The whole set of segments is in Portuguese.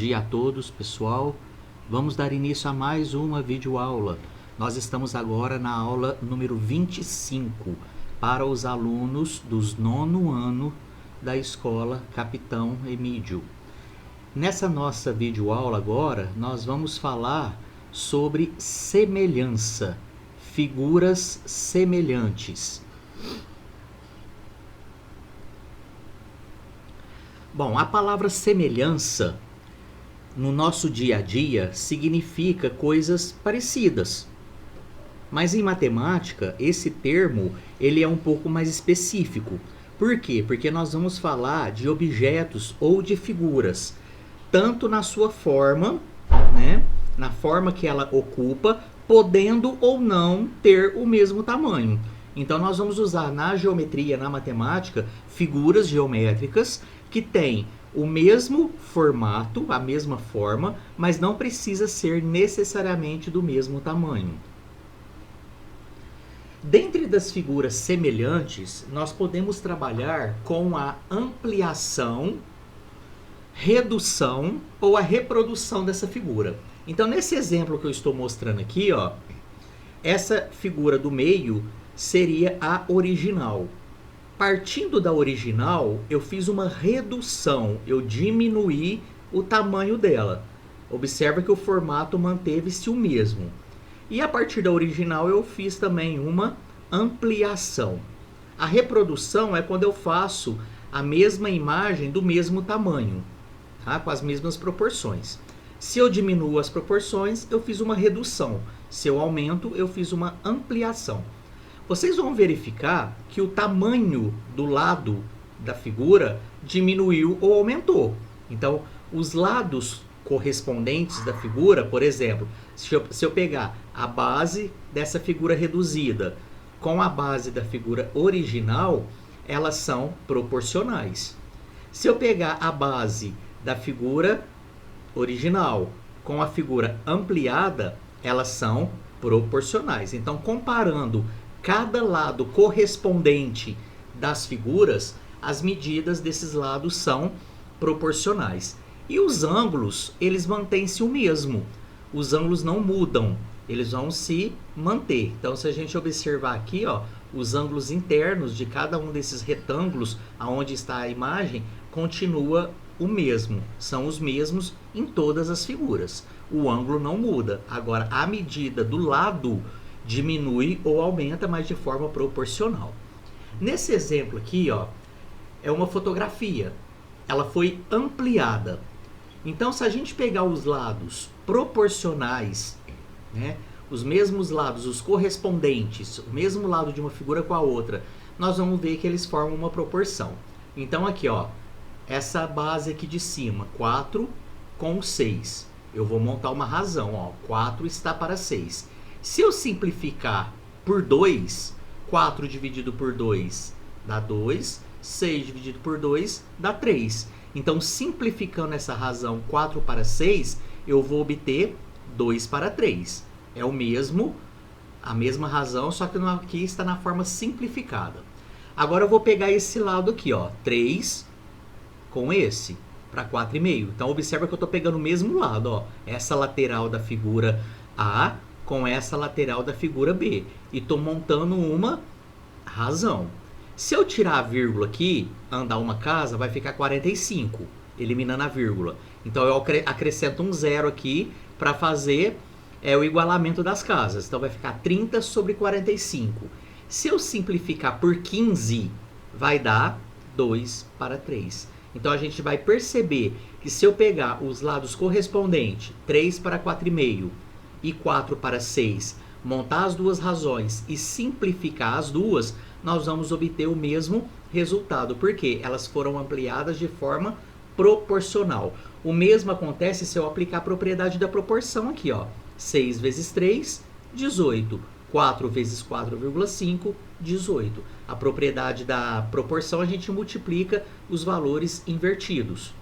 dia a todos, pessoal. Vamos dar início a mais uma videoaula. Nós estamos agora na aula número 25 para os alunos dos 9º ano da escola Capitão Emídio. Nessa nossa videoaula agora, nós vamos falar sobre semelhança, figuras semelhantes. Bom, a palavra semelhança no nosso dia a dia significa coisas parecidas. Mas em matemática, esse termo ele é um pouco mais específico. Por quê? Porque nós vamos falar de objetos ou de figuras, tanto na sua forma, né, na forma que ela ocupa, podendo ou não ter o mesmo tamanho. Então nós vamos usar na geometria, na matemática, figuras geométricas que têm o mesmo formato, a mesma forma, mas não precisa ser necessariamente do mesmo tamanho. Dentre das figuras semelhantes, nós podemos trabalhar com a ampliação, redução ou a reprodução dessa figura. Então, nesse exemplo que eu estou mostrando aqui, ó, essa figura do meio seria a original. Partindo da original, eu fiz uma redução, eu diminuí o tamanho dela. Observa que o formato manteve-se o mesmo. E a partir da original eu fiz também uma ampliação. A reprodução é quando eu faço a mesma imagem do mesmo tamanho, tá? Com as mesmas proporções. Se eu diminuo as proporções, eu fiz uma redução. Se eu aumento, eu fiz uma ampliação. Vocês vão verificar que o tamanho do lado da figura diminuiu ou aumentou. Então, os lados correspondentes da figura, por exemplo, se eu pegar a base dessa figura reduzida com a base da figura original, elas são proporcionais. Se eu pegar a base da figura original com a figura ampliada, elas são proporcionais. Então, comparando cada lado correspondente das figuras, as medidas desses lados são proporcionais. E os ângulos, eles mantêm-se o mesmo. Os ângulos não mudam, eles vão se manter. Então, se a gente observar aqui, ó, os ângulos internos de cada um desses retângulos, aonde está a imagem, continua o mesmo. São os mesmos em todas as figuras. O ângulo não muda. Agora, a medida do lado diminui ou aumenta, mas de forma proporcional. Nesse exemplo aqui, ó, é uma fotografia. Ela foi ampliada. Então, se a gente pegar os lados proporcionais, né, os mesmos lados, os correspondentes, o mesmo lado de uma figura com a outra, nós vamos ver que eles formam uma proporção. Então, aqui, ó, essa base aqui de cima, 4 com 6. Eu vou montar uma razão, ó, 4 está para 6. Se eu simplificar por 2, 4 dividido por 2 dá 2, 6 dividido por 2 dá 3. Então, simplificando essa razão 4 para 6, eu vou obter 2 para 3. É a mesma razão, só que aqui está na forma simplificada. Agora eu vou pegar esse lado aqui, ó, 3 com esse, para 4,5. Então, observa que eu estou pegando o mesmo lado, ó, essa lateral da figura A com essa lateral da figura B. E estou montando uma razão. Se eu tirar a vírgula aqui, andar uma casa, vai ficar 45, eliminando a vírgula. Então eu acrescento um zero aqui para fazer o igualamento das casas. Então vai ficar 30 sobre 45. Se eu simplificar por 15, vai dar 2 para 3. Então a gente vai perceber que se eu pegar os lados correspondentes, 3 para 4,5 e 4 para 6, montar as duas razões e simplificar as duas, nós vamos obter o mesmo resultado, porque elas foram ampliadas de forma proporcional. O mesmo acontece se eu aplicar a propriedade da proporção aqui, ó. 6 vezes 3, 18. 4 vezes 4,5, 18. A propriedade da proporção, a gente multiplica os valores invertidos.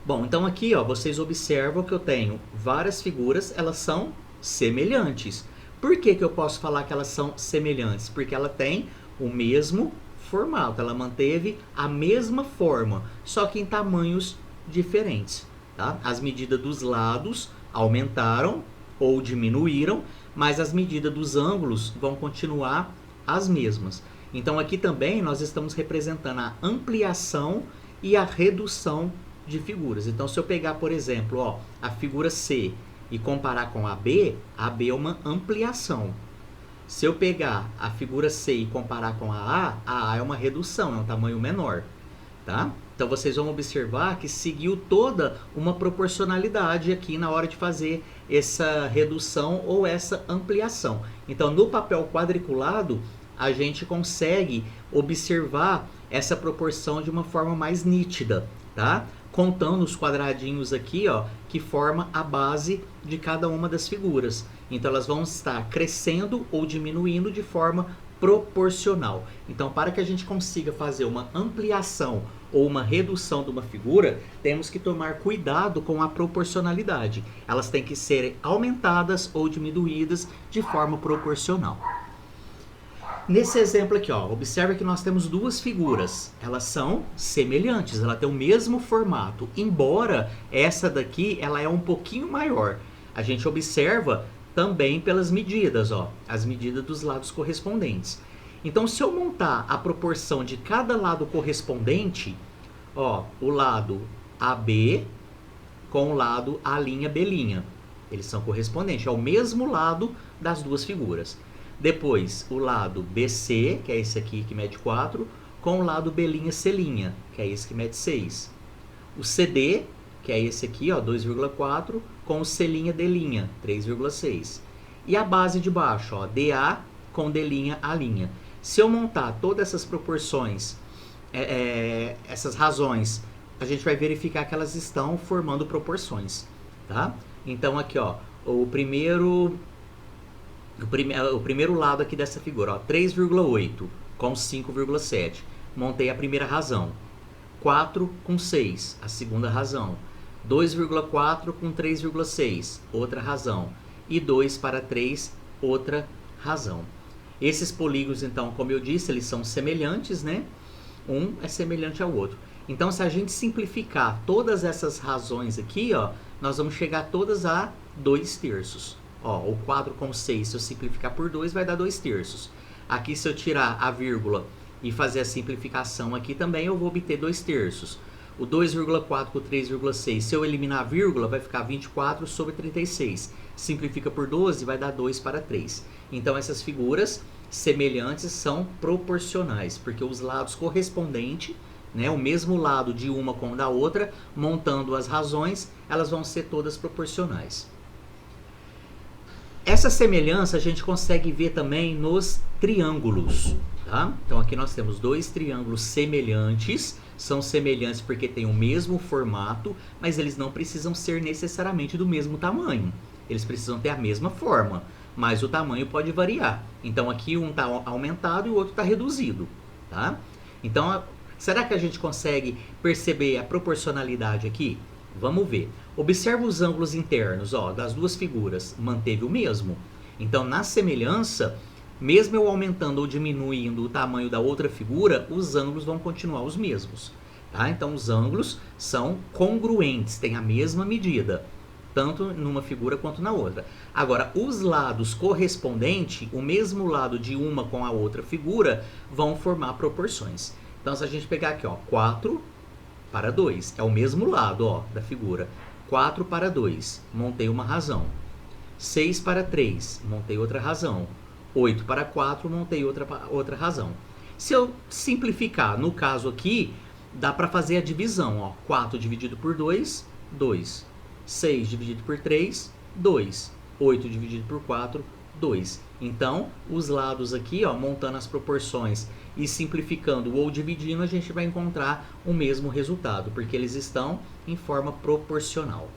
Bom, então aqui, ó, vocês observam que eu tenho várias figuras, elas são semelhantes. Por que eu posso falar que elas são semelhantes? Porque ela tem o mesmo formato, ela manteve a mesma forma, só que em tamanhos diferentes, tá? As medidas dos lados aumentaram ou diminuíram, mas as medidas dos ângulos vão continuar as mesmas. Então aqui também nós estamos representando a ampliação e a redução de figuras. Então se eu pegar, por exemplo, ó, a figura C e comparar com a B é uma ampliação. Se eu pegar a figura C e comparar com a A é uma redução, é um tamanho menor, tá? Então vocês vão observar que seguiu toda uma proporcionalidade aqui na hora de fazer essa redução ou essa ampliação. Então no papel quadriculado a gente consegue observar essa proporção de uma forma mais nítida, tá? Contando os quadradinhos aqui, ó, que forma a base de cada uma das figuras. Então elas vão estar crescendo ou diminuindo de forma proporcional. Então, para que a gente consiga fazer uma ampliação ou uma redução de uma figura, temos que tomar cuidado com a proporcionalidade. Elas têm que ser aumentadas ou diminuídas de forma proporcional. Nesse exemplo aqui, ó, observa que nós temos duas figuras. Elas são semelhantes, ela tem o mesmo formato, embora essa daqui ela é um pouquinho maior. A gente observa também pelas medidas, ó, as medidas dos lados correspondentes. Então, se eu montar a proporção de cada lado correspondente, ó, o lado AB com o lado A'B', eles são correspondentes, é o mesmo lado das duas figuras. Depois, o lado BC, que é esse aqui que mede 4, com o lado B'C', que é esse que mede 6. O CD, que é esse aqui, ó, 2,4, com o C'D', 3,6. E a base de baixo, ó, DA com D'A'. Se eu montar todas essas proporções, essas razões, a gente vai verificar que elas estão formando proporções, tá? Então aqui, ó, o primeiro lado aqui dessa figura, ó, 3,8 com 5,7. Montei a primeira razão. 4 com 6, a segunda razão. 2,4 com 3,6, outra razão. E 2 para 3, outra razão. Esses polígonos, então, como eu disse, eles são semelhantes, né? Um é semelhante ao outro. Então, se a gente simplificar todas essas razões aqui, ó, nós vamos chegar todas a 2/3. Ó, o 4 com 6, se eu simplificar por 2, vai dar 2/3. Aqui, se eu tirar a vírgula e fazer a simplificação aqui também, eu vou obter 2/3. O 2,4 com 3,6, se eu eliminar a vírgula, vai ficar 24 sobre 36. Simplifica por 12, vai dar 2 para 3. Então, essas figuras semelhantes são proporcionais, porque os lados correspondentes, né, o mesmo lado de uma com o da outra, montando as razões, elas vão ser todas proporcionais. Essa semelhança a gente consegue ver também nos triângulos, tá? Então aqui nós temos dois triângulos semelhantes, são semelhantes porque têm o mesmo formato, mas eles não precisam ser necessariamente do mesmo tamanho. Eles precisam ter a mesma forma, mas o tamanho pode variar. Então aqui um está aumentado e o outro está reduzido, tá? Então, será que a gente consegue perceber a proporcionalidade aqui? Vamos ver. Observa os ângulos internos, ó, das duas figuras, manteve o mesmo. Então, na semelhança, mesmo eu aumentando ou diminuindo o tamanho da outra figura, os ângulos vão continuar os mesmos, tá? Então, os ângulos são congruentes, têm a mesma medida, tanto numa figura quanto na outra. Agora, os lados correspondentes, o mesmo lado de uma com a outra figura, vão formar proporções. Então, se a gente pegar aqui, ó, 4 para 2, é o mesmo lado, ó, da figura. 4 para 2, montei uma razão. 6 para 3, montei outra razão. 8 para 4, montei outra razão. Se eu simplificar, no caso aqui, dá para fazer a divisão, ó. 4 dividido por 2, 2. 6 dividido por 3, 2. 8 dividido por 4, 2. Então, os lados aqui, ó, montando as proporções e simplificando ou dividindo, a gente vai encontrar o mesmo resultado, porque eles estão em forma proporcional.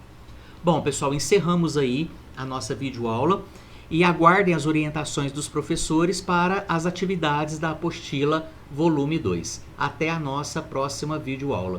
Bom, pessoal, encerramos aí a nossa videoaula e aguardem as orientações dos professores para as atividades da apostila volume 2. Até a nossa próxima videoaula.